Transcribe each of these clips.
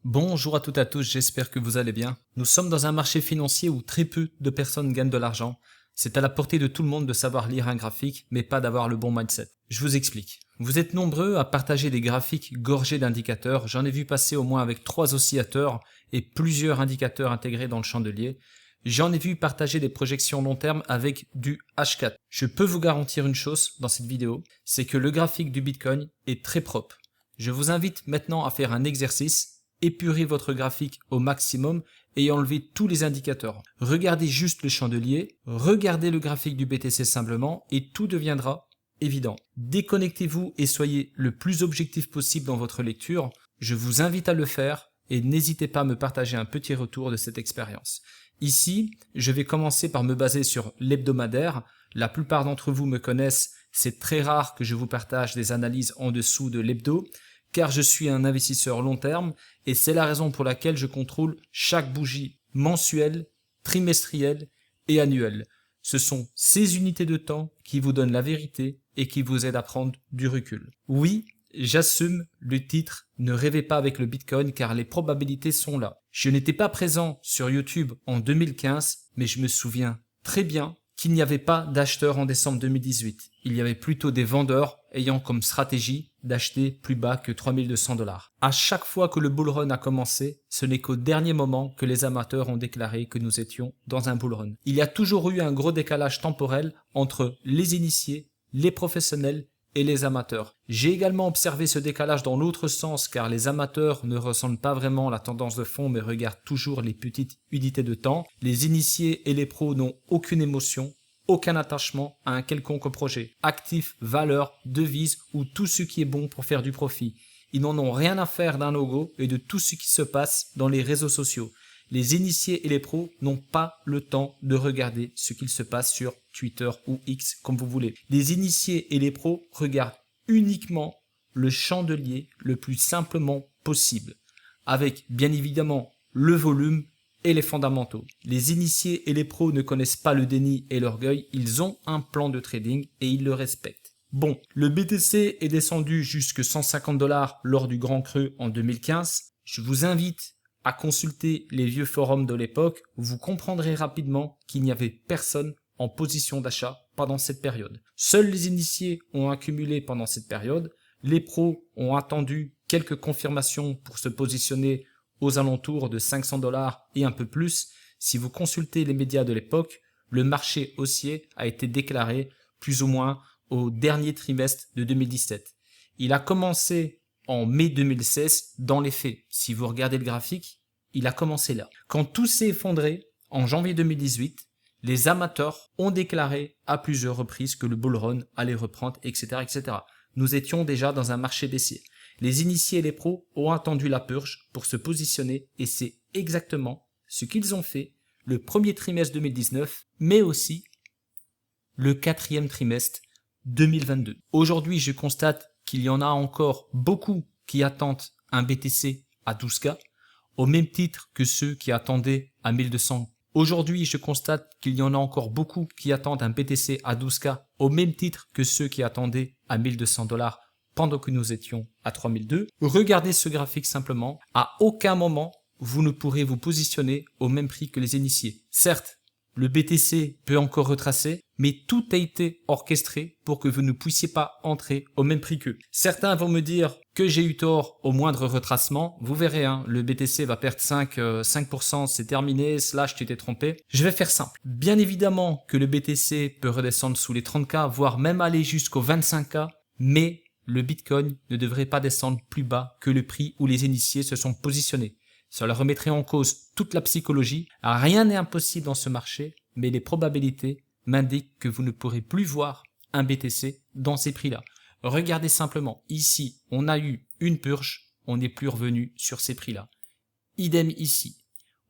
Bonjour à toutes et à tous, j'espère que vous allez bien. Nous sommes dans un marché financier où très peu de personnes gagnent de l'argent. C'est à la portée de tout le monde de savoir lire un graphique, mais pas d'avoir le bon mindset. Je vous explique. Vous êtes nombreux à partager des graphiques gorgés d'indicateurs. J'en ai vu passer au moins avec 3 oscillateurs et plusieurs indicateurs intégrés dans le chandelier. J'en ai vu partager des projections long terme avec du H4. Je peux vous garantir une chose dans cette vidéo, c'est que le graphique du Bitcoin est très propre. Je vous invite maintenant à faire un exercice. Épurez votre graphique au maximum et enlevez tous les indicateurs. Regardez juste le chandelier, regardez le graphique du BTC simplement et tout deviendra évident. Déconnectez-vous et soyez le plus objectif possible dans votre lecture. Je vous invite à le faire et n'hésitez pas à me partager un petit retour de cette expérience. Ici, je vais commencer par me baser sur l'hebdomadaire. La plupart d'entre vous me connaissent, c'est très rare que je vous partage des analyses en dessous de l'hebdo, car je suis un investisseur long terme et c'est la raison pour laquelle je contrôle chaque bougie mensuelle, trimestrielle et annuelle. Ce sont ces unités de temps qui vous donnent la vérité et qui vous aident à prendre du recul. Oui, j'assume le titre « Ne rêvez pas avec le Bitcoin » car les probabilités sont là. Je n'étais pas présent sur YouTube en 2015, mais je me souviens très bien qu'il n'y avait pas d'acheteurs en décembre 2018. Il y avait plutôt des vendeurs ayant comme stratégie d'acheter plus bas que 3200 $. À chaque fois que le bull run a commencé, ce n'est qu'au dernier moment que les amateurs ont déclaré que nous étions dans un bull run. Il y a toujours eu un gros décalage temporel entre les initiés, les professionnels et les amateurs. J'ai également observé ce décalage dans l'autre sens car les amateurs ne ressentent pas vraiment la tendance de fond mais regardent toujours les petites unités de temps. Les initiés et les pros n'ont aucune émotion, aucun attachement à un quelconque projet, actif, valeur, devise ou tout ce qui est bon pour faire du profit. Ils n'en ont rien à faire d'un logo et de tout ce qui se passe dans les réseaux sociaux. Les initiés et les pros n'ont pas le temps de regarder ce qu'il se passe sur Twitter ou X, comme vous voulez. Les initiés et les pros regardent uniquement le chandelier le plus simplement possible, avec bien évidemment le volume et les fondamentaux. Les initiés et les pros ne connaissent pas le déni et l'orgueil, ils ont un plan de trading et ils le respectent. Bon, le BTC est descendu jusque 150 $ lors du grand creux en 2015. Je vous invite à consulter les vieux forums de l'époque, vous comprendrez rapidement qu'il n'y avait personne en position d'achat pendant cette période. Seuls les initiés ont accumulé pendant cette période, les pros ont attendu quelques confirmations pour se positionner aux alentours de 500 $ et un peu plus. Si vous consultez les médias de l'époque, le marché haussier a été déclaré plus ou moins au dernier trimestre de 2017. Il a commencé en mai 2016 dans les faits. Si vous regardez le graphique, il a commencé là. Quand tout s'est effondré, en janvier 2018, les amateurs ont déclaré à plusieurs reprises que le bull run allait reprendre, etc., etc. Nous étions déjà dans un marché baissier. Les initiés et les pros ont attendu la purge pour se positionner et c'est exactement ce qu'ils ont fait le premier trimestre 2019, mais aussi le quatrième trimestre 2022. Aujourd'hui, je constate qu'il y en a encore beaucoup qui attendent un BTC à 12K, au même titre que ceux qui attendaient à 1200. Aujourd'hui, je constate qu'il y en a encore beaucoup qui attendent un BTC à 12K, au même titre que ceux qui attendaient à 1200 $ pendant que nous étions à 3002. Regardez ce graphique simplement. À aucun moment, vous ne pourrez vous positionner au même prix que les initiés. Certes, le BTC peut encore retracer, mais tout a été orchestré pour que vous ne puissiez pas entrer au même prix qu'eux. Certains vont me dire que j'ai eu tort au moindre retracement. Vous verrez, le BTC va perdre 5%, c'est terminé, / tu t'es trompé. Je vais faire simple. Bien évidemment que le BTC peut redescendre sous les 30K, voire même aller jusqu'aux 25K, mais le Bitcoin ne devrait pas descendre plus bas que le prix où les initiés se sont positionnés. Cela remettrait en cause toute la psychologie. Rien n'est impossible dans ce marché, mais les probabilités m'indiquent que vous ne pourrez plus voir un BTC dans ces prix-là. Regardez simplement, ici, on a eu une purge, on n'est plus revenu sur ces prix-là. Idem ici,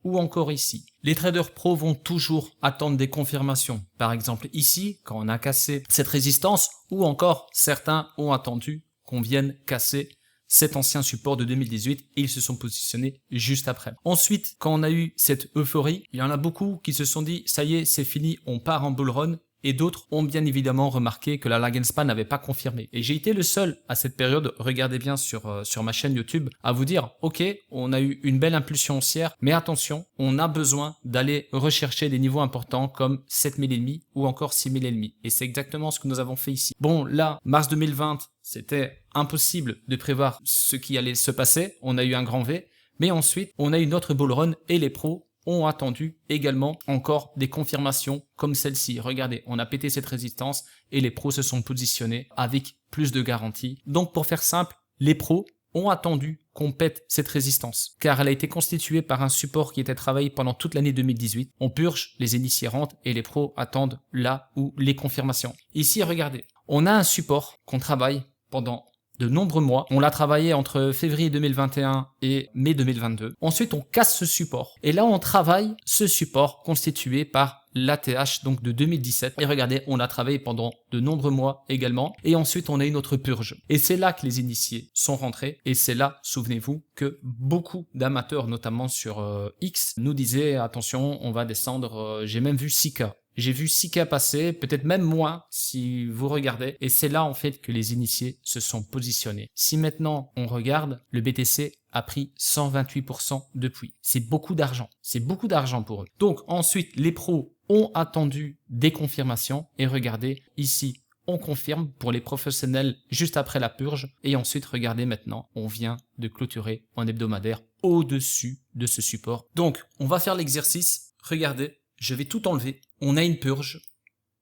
ou encore ici. Les traders pros vont toujours attendre des confirmations. Par exemple ici, quand on a cassé cette résistance, ou encore certains ont attendu qu'on vienne casser cet ancien support de 2018 et ils se sont positionnés juste après. Ensuite, quand on a eu cette euphorie, il y en a beaucoup qui se sont dit ça y est, c'est fini, on part en bull run et d'autres ont bien évidemment remarqué que la lag and span n'avait pas confirmé. Et j'ai été le seul à cette période, regardez bien sur ma chaîne YouTube, à vous dire ok, on a eu une belle impulsion haussière, mais attention, on a besoin d'aller rechercher des niveaux importants comme 7000,5 ou encore 6000,5. Et c'est exactement ce que nous avons fait ici. Bon, là, mars 2020, c'était impossible de prévoir ce qui allait se passer. On a eu un grand V, mais ensuite, on a eu notre bull run et les pros ont attendu également encore des confirmations comme celle-ci. Regardez, on a pété cette résistance et les pros se sont positionnés avec plus de garantie. Donc pour faire simple, les pros ont attendu qu'on pète cette résistance car elle a été constituée par un support qui était travaillé pendant toute l'année 2018. On purge, les initiés rentrent et les pros attendent là où les confirmations. Ici, regardez, on a un support qu'on travaille pendant de nombreux mois. On l'a travaillé entre février 2021 et mai 2022. Ensuite, on casse ce support. Et là, on travaille ce support constitué par l'ATH donc de 2017. Et regardez, on l'a travaillé pendant de nombreux mois également. Et ensuite, on a eu notre purge. Et c'est là que les initiés sont rentrés. Et c'est là, souvenez-vous, que beaucoup d'amateurs, notamment sur X, nous disaient, attention, on va descendre, j'ai même vu 6K. J'ai vu 6K passer, peut-être même moins si vous regardez. Et c'est là en fait que les initiés se sont positionnés. Si maintenant on regarde, le BTC a pris 128% depuis. C'est beaucoup d'argent. C'est beaucoup d'argent pour eux. Donc ensuite, les pros ont attendu des confirmations. Et regardez, ici, on confirme pour les professionnels juste après la purge. Et ensuite, regardez maintenant, on vient de clôturer en hebdomadaire au-dessus de ce support. Donc, on va faire l'exercice. Regardez. Je vais tout enlever. On a une purge.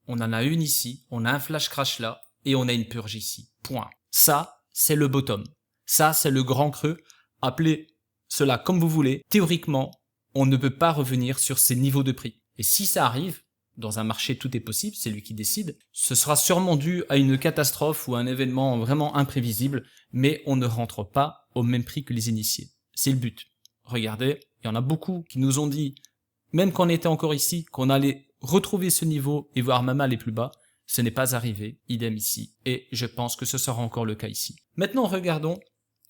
On en a une ici. On a un flash crash là. Et on a une purge ici. Point. Ça, c'est le bottom. Ça, c'est le grand creux. Appelez cela comme vous voulez. Théoriquement, on ne peut pas revenir sur ces niveaux de prix. Et si ça arrive, dans un marché tout est possible, c'est lui qui décide, ce sera sûrement dû à une catastrophe ou à un événement vraiment imprévisible, mais on ne rentre pas au même prix que les initiés. C'est le but. Regardez, il y en a beaucoup qui nous ont dit même quand on était encore ici, qu'on allait retrouver ce niveau et voire même aller plus bas, ce n'est pas arrivé, idem ici, et je pense que ce sera encore le cas ici. Maintenant, regardons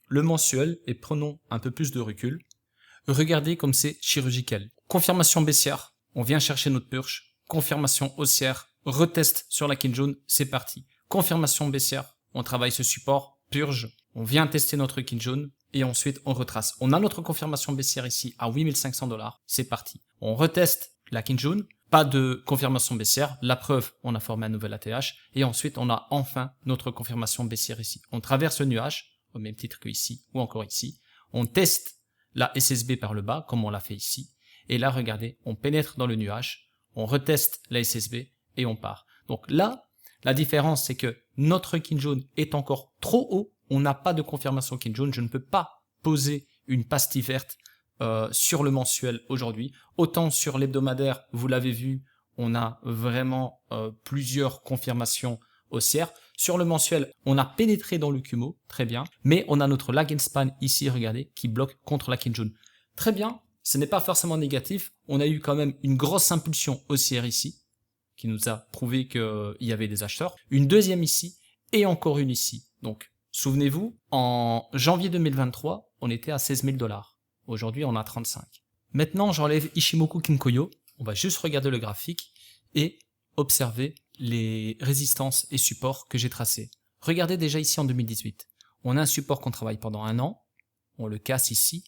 le mensuel et prenons un peu plus de recul. Regardez comme c'est chirurgical. Confirmation baissière, on vient chercher notre purge. Confirmation haussière, retest sur la Kinjun, c'est parti. Confirmation baissière, on travaille ce support, purge, on vient tester notre Kinjun. Et ensuite, on retrace. On a notre confirmation baissière ici à 8500$. C'est parti. On reteste la Kinjun. Pas de confirmation baissière. La preuve, on a formé un nouvel ATH. Et ensuite, on a enfin notre confirmation baissière ici. On traverse le nuage, au même titre que ici ou encore ici. On teste la SSB par le bas, comme on l'a fait ici. Et là, regardez, on pénètre dans le nuage. On reteste la SSB et on part. Donc là, la différence, c'est que notre Kinjun est encore trop haut. On n'a pas de confirmation Kinjun. Je ne peux pas poser une pastille verte sur le mensuel aujourd'hui. Autant sur l'hebdomadaire, vous l'avez vu, on a vraiment plusieurs confirmations haussières. Sur le mensuel, on a pénétré dans le Kumo, très bien. Mais on a notre lag and span ici, regardez, qui bloque contre la Kinjun. Très bien, ce n'est pas forcément négatif. On a eu quand même une grosse impulsion haussière ici, qui nous a prouvé qu'il y avait des acheteurs. Une deuxième ici et encore une ici. Donc, souvenez-vous, en janvier 2023, on était à 16 000$. Aujourd'hui, on a 35. Maintenant, j'enlève Ichimoku Kinkoyo. On va juste regarder le graphique et observer les résistances et supports que j'ai tracés. Regardez déjà ici en 2018. On a un support qu'on travaille pendant un an. On le casse ici.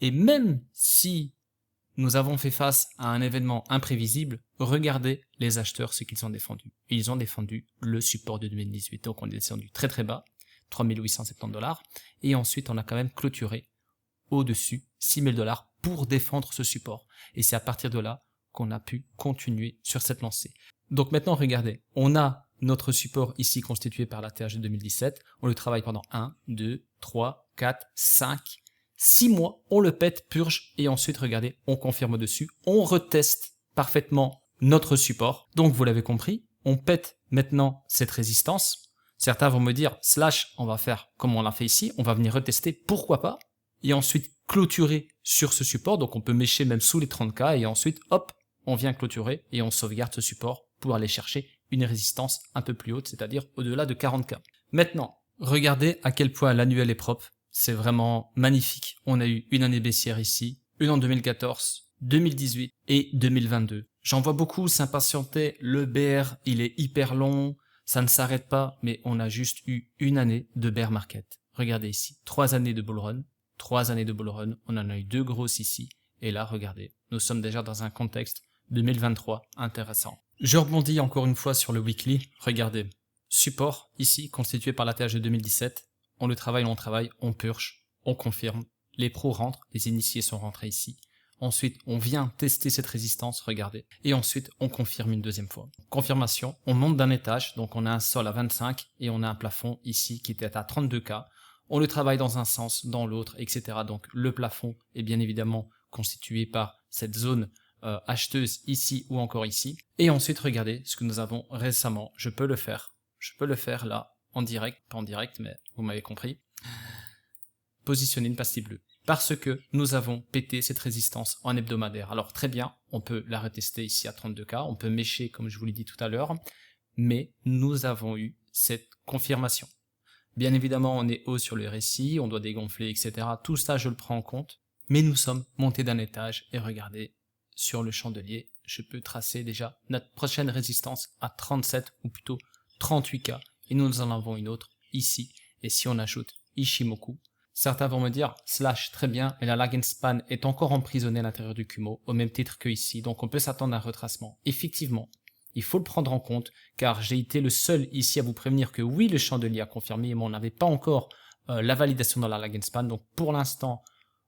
Et même si nous avons fait face à un événement imprévisible, regardez les acheteurs ce qu'ils ont défendu. Et ils ont défendu le support de 2018. Donc on est descendu très très bas, 3870$. Et ensuite on a quand même clôturé au-dessus 6000$ pour défendre ce support. Et c'est à partir de là qu'on a pu continuer sur cette lancée. Donc maintenant regardez, on a notre support ici constitué par la TH de 2017. On le travaille pendant 1, 2, 3, 4, 5, 6 mois, on le pète, purge, et ensuite, regardez, on confirme dessus, on reteste parfaitement notre support. Donc, vous l'avez compris, on pète maintenant cette résistance. Certains vont me dire, slash, on va faire comme on l'a fait ici, on va venir retester, pourquoi pas, et ensuite clôturer sur ce support. Donc, on peut mécher même sous les 30K, et ensuite, hop, on vient clôturer, et on sauvegarde ce support pour aller chercher une résistance un peu plus haute, c'est-à-dire au-delà de 40K. Maintenant, regardez à quel point l'annuel est propre. C'est vraiment magnifique. On a eu une année baissière ici, une en 2014, 2018 et 2022. J'en vois beaucoup s'impatienter, le bear, il est hyper long, ça ne s'arrête pas, mais on a juste eu une année de bear market. Regardez ici, 3 années de bull run, 3 années de bull run, on en a eu 2 grosses ici, et là, regardez, nous sommes déjà dans un contexte 2023 intéressant. Je rebondis encore une fois sur le weekly, regardez, support ici, constitué par la TH de 2017, on le travaille, on purge, on confirme, les pros rentrent, les initiés sont rentrés ici. Ensuite, on vient tester cette résistance, regardez. Et ensuite, on confirme une deuxième fois. Confirmation, on monte d'un étage, donc on a un sol à 25 et on a un plafond ici qui était à 32K. On le travaille dans un sens, dans l'autre, etc. Donc le plafond est bien évidemment constitué par cette zone acheteuse ici ou encore ici. Et ensuite, regardez ce que nous avons récemment. Je peux le faire là, en direct, pas en direct, mais vous m'avez compris. Positionner une pastille bleue. Parce que nous avons pété cette résistance en hebdomadaire. Alors très bien, on peut la retester ici à 32K, on peut mécher comme je vous l'ai dit tout à l'heure, mais nous avons eu cette confirmation. Bien évidemment, on est haut sur le RSI, on doit dégonfler, etc. Tout ça, je le prends en compte, mais nous sommes montés d'un étage et regardez, sur le chandelier, je peux tracer déjà notre prochaine résistance à 37 ou plutôt 38K et nous en avons une autre ici. Et si on ajoute Ishimoku, certains vont me dire, slash, très bien, mais la lag and span est encore emprisonnée à l'intérieur du Kumo, au même titre que ici, donc on peut s'attendre à un retracement. Effectivement, il faut le prendre en compte, car j'ai été le seul ici à vous prévenir que oui, le chandelier a confirmé, mais on n'avait pas encore la validation dans la lag and span, donc pour l'instant,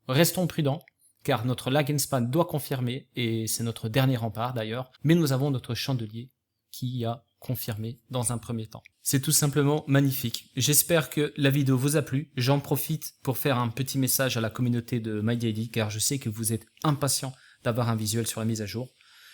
restons prudents, car notre lag and span doit confirmer, et c'est notre dernier rempart d'ailleurs, mais nous avons notre chandelier qui a confirmé dans un premier temps. C'est tout simplement magnifique. J'espère que la vidéo vous a plu. J'en profite pour faire un petit message à la communauté de MyDaily car je sais que vous êtes impatients d'avoir un visuel sur la mise à jour.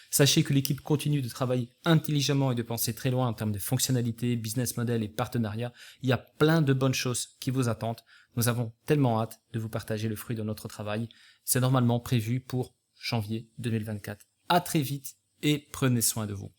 Sachez que l'équipe continue de travailler intelligemment et de penser très loin en termes de fonctionnalités, business model et partenariat. Il y a plein de bonnes choses qui vous attendent. Nous avons tellement hâte de vous partager le fruit de notre travail. C'est normalement prévu pour janvier 2024. À très vite et prenez soin de vous.